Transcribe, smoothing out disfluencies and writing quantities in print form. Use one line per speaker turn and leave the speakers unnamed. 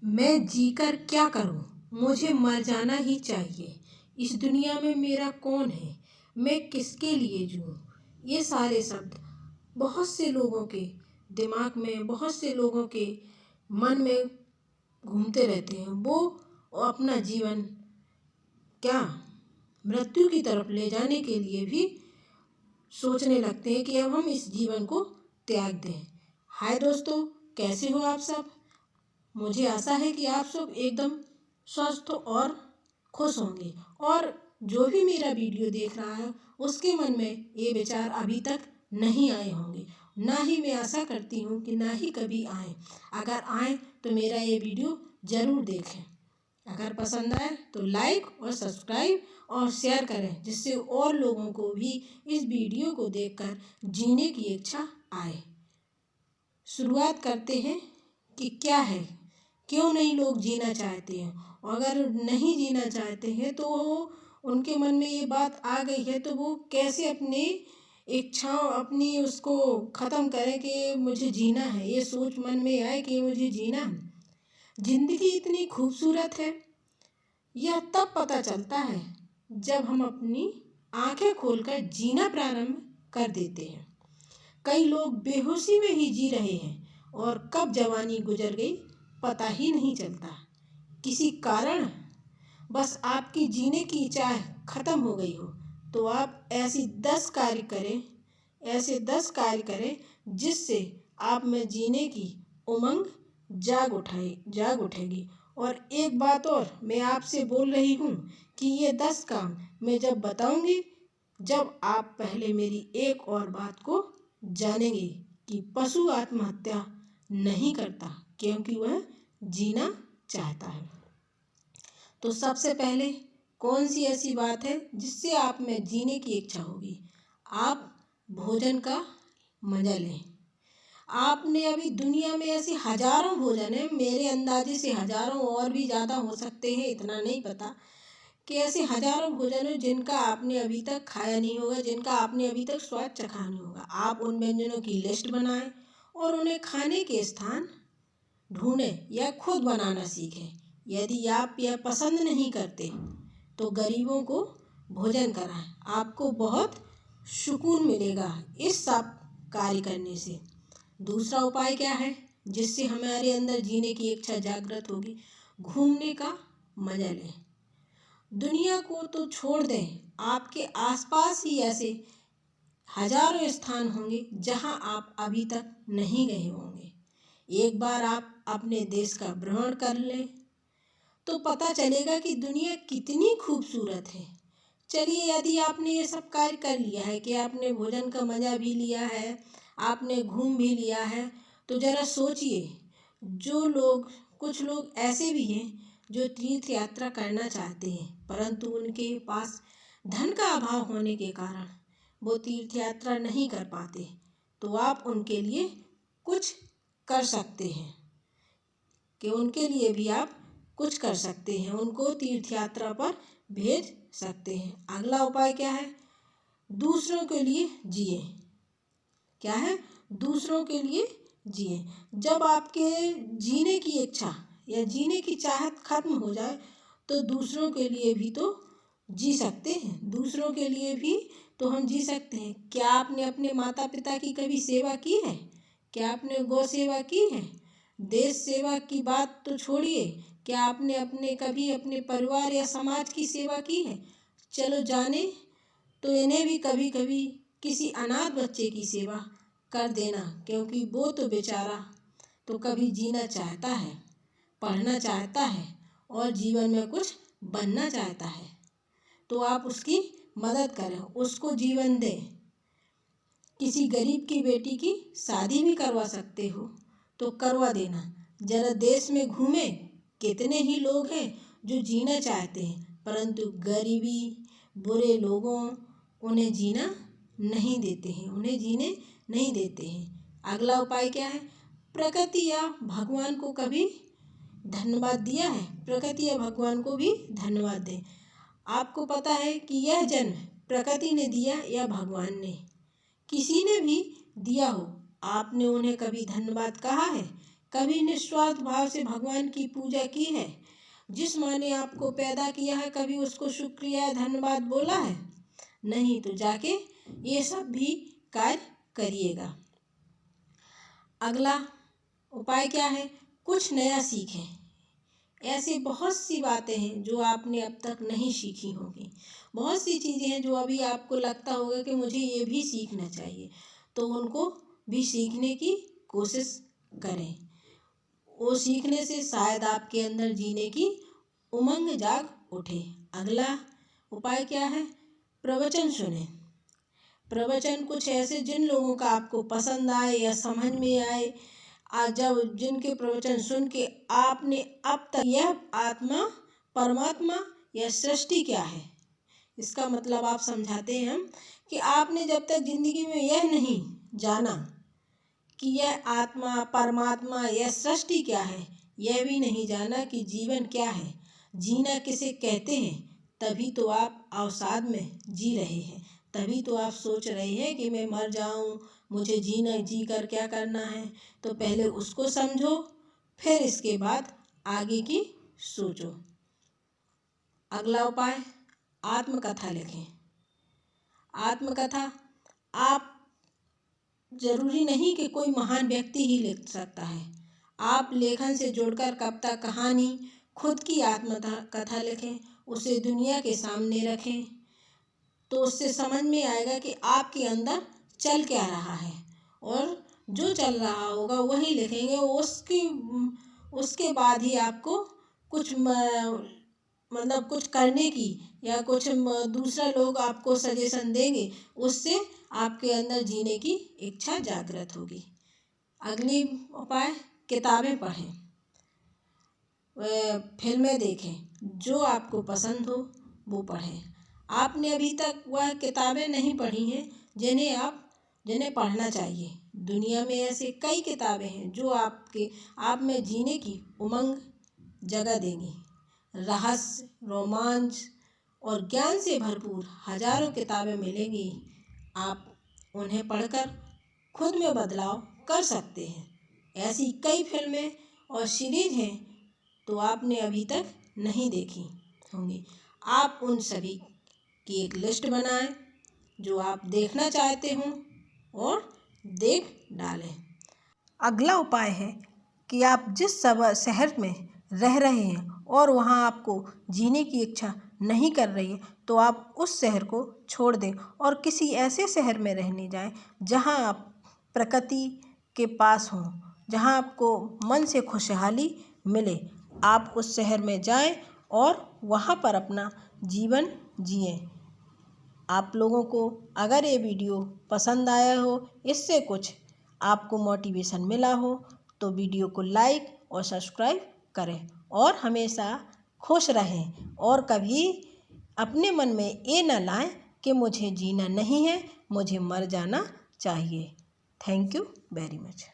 मैं जीकर क्या करूं, मुझे मर जाना ही चाहिए। इस दुनिया में मेरा कौन है, मैं किसके लिए जीऊं। ये सारे शब्द बहुत से लोगों के दिमाग में, बहुत से लोगों के मन में घूमते रहते हैं। वो अपना जीवन क्या मृत्यु की तरफ ले जाने के लिए भी सोचने लगते हैं कि अब हम इस जीवन को त्याग दें। हाय दोस्तों, कैसे हो आप सब। मुझे आशा है कि आप सब एकदम स्वस्थ और खुश होंगे, और जो भी मेरा वीडियो देख रहा है उसके मन में ये विचार अभी तक नहीं आए होंगे। ना ही मैं आशा करती हूँ कि ना ही कभी आए। अगर आए तो मेरा ये वीडियो ज़रूर देखें। अगर पसंद आए तो लाइक और सब्सक्राइब और शेयर करें, जिससे और लोगों को भी इस वीडियो को देखकर जीने की इच्छा आए। शुरुआत करते हैं कि क्या है, क्यों नहीं लोग जीना चाहते हैं। और अगर नहीं जीना चाहते हैं तो उनके मन में ये बात आ गई है तो वो कैसे अपनी इच्छाओं, अपनी उसको ख़त्म करें कि मुझे जीना है। ये सोच मन में आए कि मुझे जीना है। जिंदगी इतनी खूबसूरत है, यह तब पता चलता है जब हम अपनी आंखें खोलकर जीना प्रारंभ कर देते हैं। कई लोग बेहोशी में ही जी रहे हैं और कब जवानी गुजर गई पता ही नहीं चलता। किसी कारण बस आपकी जीने की चाह खत्म हो गई हो तो आप ऐसे 10 कार्य करें जिससे आप में जीने की उमंग जाग उठेगी। और एक बात और मैं आपसे बोल रही हूँ कि ये 10 काम मैं जब बताऊंगी, जब आप पहले मेरी एक और बात को जानेंगे कि पशु आत्महत्या नहीं करता क्योंकि वह जीना चाहता है। तो सबसे पहले कौन सी ऐसी बात है जिससे आप में जीने की इच्छा होगी। आप भोजन का मजा लें। आपने अभी दुनिया में ऐसे हजारों भोजन है, मेरे अंदाजे से हजारों और भी ज़्यादा हो सकते हैं, इतना नहीं पता, कि ऐसे हजारों भोजन है जिनका आपने अभी तक खाया नहीं होगा, जिनका आपने अभी तक स्वाद चखा नहीं होगा। आप उन व्यंजनों की लिस्ट बनाएं और उन्हें खाने के स्थान ढूंढें या खुद बनाना सीखें। यदि आप यह पसंद नहीं करते तो गरीबों को भोजन कराएं। आपको बहुत सुकून मिलेगा इस सब कार्य करने से। दूसरा उपाय क्या है जिससे हमारे अंदर जीने की इच्छा जागृत होगी। घूमने का मजा लें। दुनिया को तो छोड़ दें, आपके आसपास ही ऐसे हजारों स्थान होंगे जहां आप अभी तक नहीं गए होंगे। एक बार आप अपने देश का भ्रमण कर लें तो पता चलेगा कि दुनिया कितनी खूबसूरत है। चलिए, यदि आपने ये सब कार्य कर लिया है कि आपने भोजन का मज़ा भी लिया है, आपने घूम भी लिया है, तो ज़रा सोचिए, कुछ लोग ऐसे भी हैं जो तीर्थ यात्रा करना चाहते हैं परंतु उनके पास धन का अभाव होने के कारण वो तीर्थ यात्रा नहीं कर पाते। तो आप उनके लिए कुछ कर सकते हैं कि उनके लिए भी आप कुछ कर सकते हैं, उनको तीर्थ यात्रा पर भेज सकते हैं। अगला उपाय क्या है? दूसरों के लिए जिए। क्या है? दूसरों के लिए जिए। जब आपके जीने की इच्छा या जीने की चाहत खत्म हो जाए तो दूसरों के लिए भी तो जी सकते हैं। दूसरों के लिए भी तो हम जी सकते हैं। क्या आपने अपने माता पिता की कभी सेवा की है? क्या आपने गौ सेवा की है? देश सेवा की बात तो छोड़िए, क्या आपने कभी अपने परिवार या समाज की सेवा की है? चलो जाने तो इन्हें भी कभी कभी किसी अनाथ बच्चे की सेवा कर देना, क्योंकि वो तो बेचारा तो कभी जीना चाहता है, पढ़ना चाहता है और जीवन में कुछ बनना चाहता है। तो आप उसकी मदद करें, उसको जीवन दें। किसी गरीब की बेटी की शादी भी करवा सकते हो तो करवा देना। जरा देश में घूमें, कितने ही लोग हैं जो जीना चाहते हैं परंतु गरीबी, बुरे लोगों उन्हें जीना नहीं देते हैं, उन्हें जीने नहीं देते हैं। अगला उपाय क्या है? प्रकृति या भगवान को कभी धन्यवाद दिया है? प्रकृति या भगवान को भी धन्यवाद दें। आपको पता है कि यह जन्म प्रकृति ने दिया या भगवान ने, किसी ने भी दिया हो, आपने उन्हें कभी धन्यवाद कहा है? कभी निस्वार्थ भाव से भगवान की पूजा की है? जिस माँ ने आपको पैदा किया है कभी उसको शुक्रिया धन्यवाद बोला है? नहीं, तो जाके ये सब भी कार्य करिएगा। अगला उपाय क्या है? कुछ नया सीखें। ऐसी बहुत सी बातें हैं जो आपने अब तक नहीं सीखी होंगी। बहुत सी चीज़ें हैं जो अभी आपको लगता होगा कि मुझे ये भी सीखना चाहिए, तो उनको भी सीखने की कोशिश करें। वो सीखने से शायद आपके अंदर जीने की उमंग जाग उठे। अगला उपाय क्या है? प्रवचन सुने। प्रवचन कुछ ऐसे जिन लोगों का आपको पसंद आए या समझ में आए, जब जिनके प्रवचन सुन के आपने अब तक यह आत्मा परमात्मा या सृष्टि क्या है, इसका मतलब आप समझाते हैं हम कि आपने जब तक जिंदगी में यह नहीं जाना कि यह आत्मा परमात्मा या सृष्टि क्या है, यह भी नहीं जाना कि जीवन क्या है, जीना किसे कहते हैं, तभी तो आप अवसाद में जी रहे हैं। तभी तो आप सोच रहे हैं कि मैं मर जाऊं, मुझे जी कर क्या करना है। तो पहले उसको समझो, फिर इसके बाद आगे की सोचो। अगला उपाय, आत्मकथा लिखें। आत्मकथा आप जरूरी नहीं कि कोई महान व्यक्ति ही लिख सकता है। आप लेखन से जुड़कर कविता, कहानी, खुद की आत्मकथा लिखें, उसे दुनिया के सामने रखें, तो उससे समझ में आएगा कि आपके अंदर चल क्या रहा है, और जो चल रहा होगा वही लिखेंगे। उसके बाद ही आपको कुछ मतलब कुछ करने की या कुछ दूसरा लोग आपको सजेशन देंगे, उससे आपके अंदर जीने की इच्छा जागृत होगी। अगली उपाय, किताबें पढ़ें, फिल्में देखें, जो आपको पसंद हो वो पढ़ें। आपने अभी तक वह किताबें नहीं पढ़ी हैं जिन्हें पढ़ना चाहिए। दुनिया में ऐसे कई किताबें हैं जो आप में जीने की उमंग जगा देंगी। रहस्य, रोमांच और ज्ञान से भरपूर हजारों किताबें मिलेंगी। आप उन्हें पढ़कर खुद में बदलाव कर सकते हैं। ऐसी कई फिल्में और सीरीज हैं तो आपने अभी तक नहीं देखी होंगी। आप उन सभी की एक लिस्ट बनाएं जो आप देखना चाहते हों और देख डालें। अगला उपाय है कि आप जिस शहर में रह रहे हैं और वहाँ आपको जीने की इच्छा नहीं कर रही है, तो आप उस शहर को छोड़ दें और किसी ऐसे शहर में रहने जाएं जहाँ आप प्रकृति के पास हों, जहाँ आपको मन से खुशहाली मिले। आप उस शहर में जाएं और वहाँ पर अपना जीवन जिएं। आप लोगों को अगर ये वीडियो पसंद आया हो, इससे कुछ आपको मोटिवेशन मिला हो, तो वीडियो को लाइक और सब्सक्राइब करें और हमेशा खुश रहें। और कभी अपने मन में ये न लाएं कि मुझे जीना नहीं है, मुझे मर जाना चाहिए। Thank you very much.